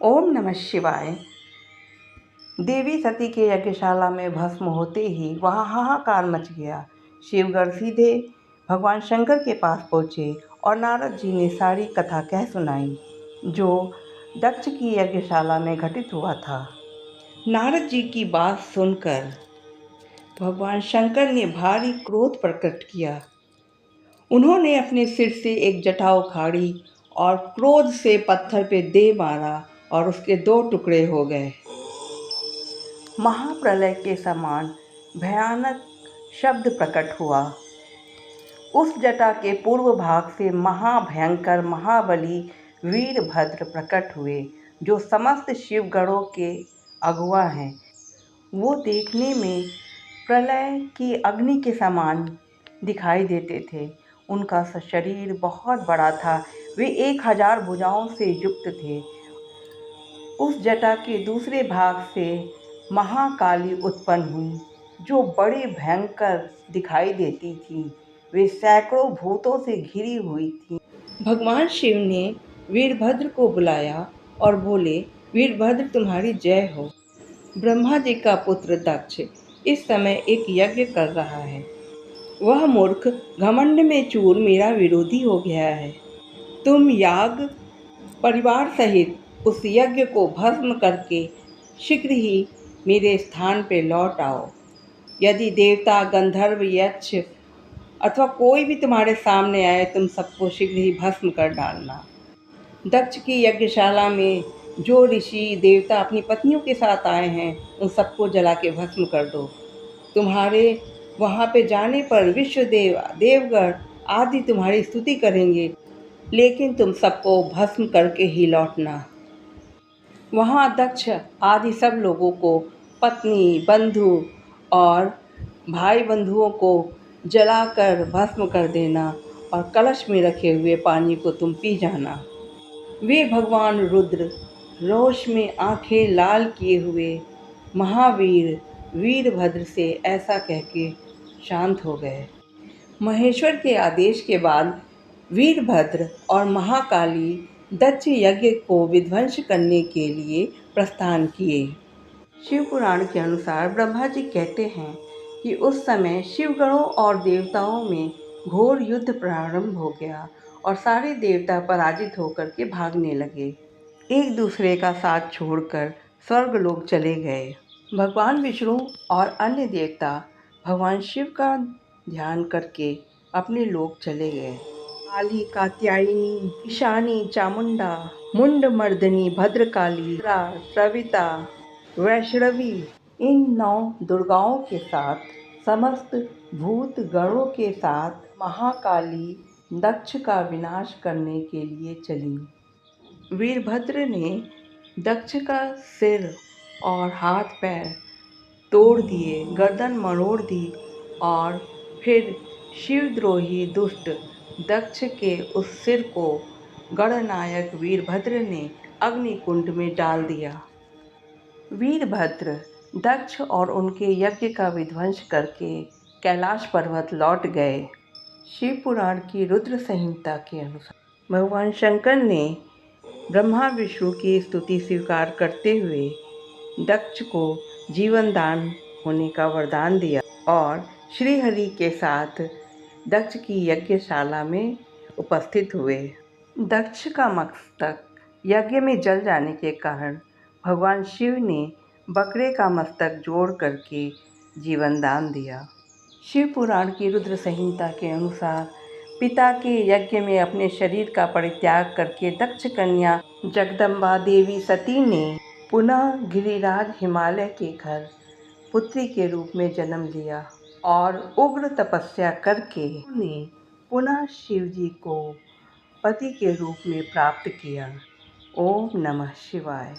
ओम नमः शिवाय। देवी सती के यज्ञशाला में भस्म होते ही वहाँ हाहाकार मच गया। शिवगण सीधे भगवान शंकर के पास पहुँचे और नारद जी ने सारी कथा कह सुनाई जो दक्ष की यज्ञशाला में घटित हुआ था। नारद जी की बात सुनकर भगवान शंकर ने भारी क्रोध प्रकट किया। उन्होंने अपने सिर से एक जटा उखाड़ी और क्रोध से पत्थर पे दे मारा और उसके 2 टुकड़े हो गए। महाप्रलय के समान भयानक शब्द प्रकट हुआ। उस जटा के पूर्व भाग से महाभयंकर महाबली वीरभद्र प्रकट हुए, जो समस्त शिवगणों के अगुआ हैं। वो देखने में प्रलय की अग्नि के समान दिखाई देते थे। उनका शरीर बहुत बड़ा था। वे 1000 भुजाओं से युक्त थे। उस जटा के दूसरे भाग से महाकाली उत्पन्न हुई, जो बड़ी भयंकर दिखाई देती थी। वे सैकड़ों भूतों से घिरी हुई थी। भगवान शिव ने वीरभद्र को बुलाया और बोले, वीरभद्र तुम्हारी जय हो। ब्रह्मा जी का पुत्र दक्ष इस समय एक यज्ञ कर रहा है। वह मूर्ख घमंड में चूर मेरा विरोधी हो गया है। तुम याग परिवार सहित उस यज्ञ को भस्म करके शीघ्र ही मेरे स्थान पर लौट आओ। यदि देवता, गंधर्व, यक्ष अथवा कोई भी तुम्हारे सामने आए, तुम सबको शीघ्र ही भस्म कर डालना। दक्ष की यज्ञशाला में जो ऋषि देवता अपनी पत्नियों के साथ आए हैं, उन सबको जला के भस्म कर दो। तुम्हारे वहाँ पे जाने पर विश्वदेव, देवगण आदि तुम्हारी स्तुति करेंगे, लेकिन तुम सबको भस्म करके ही लौटना। वहाँ दक्ष आदि सब लोगों को, पत्नी, बंधु और भाई बंधुओं को जलाकर भस्म कर देना और कलश में रखे हुए पानी को तुम पी जाना। वे भगवान रुद्र रोष में आंखें लाल किए हुए महावीर वीरभद्र से ऐसा कह के शांत हो गए। महेश्वर के आदेश के बाद वीरभद्र और महाकाली दक्ष यज्ञ को विध्वंस करने के लिए प्रस्थान किए। शिव पुराण के अनुसार ब्रह्मा जी कहते हैं कि उस समय शिवगणों और देवताओं में घोर युद्ध प्रारंभ हो गया और सारे देवता पराजित होकर के भागने लगे, एक दूसरे का साथ छोड़कर स्वर्गलोक चले गए। भगवान विष्णु और अन्य देवता भगवान शिव का ध्यान करके अपने लोक चले गए। काली, कात्यायनी, ईशानी, चामुंडा, मुंडमर्दनी, भद्रकाली, सविता, वैष्णवी, इन 9 दुर्गाओं के साथ समस्त भूत गणों के साथ महाकाली दक्ष का विनाश करने के लिए चली। वीरभद्र ने दक्ष का सिर और हाथ पैर तोड़ दिए, गर्दन मरोड़ दी और फिर शिवद्रोही दुष्ट दक्ष के उस सिर को गणनायक वीरभद्र ने अग्निकुंड में डाल दिया। वीरभद्र दक्ष और उनके यज्ञ का विध्वंस करके कैलाश पर्वत लौट गए। शिव पुराण की रुद्र संहिता के अनुसार भगवान शंकर ने ब्रह्मा विष्णु की स्तुति स्वीकार करते हुए दक्ष को जीवन दान होने का वरदान दिया और श्रीहरि के साथ दक्ष की यज्ञशाला में उपस्थित हुए। दक्ष का मस्तक यज्ञ में जल जाने के कारण भगवान शिव ने बकरे का मस्तक जोड़ करके जीवन दान दिया। शिव पुराण की रुद्र संहिता के अनुसार पिता के यज्ञ में अपने शरीर का परित्याग करके दक्ष कन्या जगदम्बा देवी सती ने पुनः गिरिराज हिमालय के घर पुत्री के रूप में जन्म लिया और उग्र तपस्या करके उन्होंने पुनः शिव जी को पति के रूप में प्राप्त किया। ओम नमः शिवाय।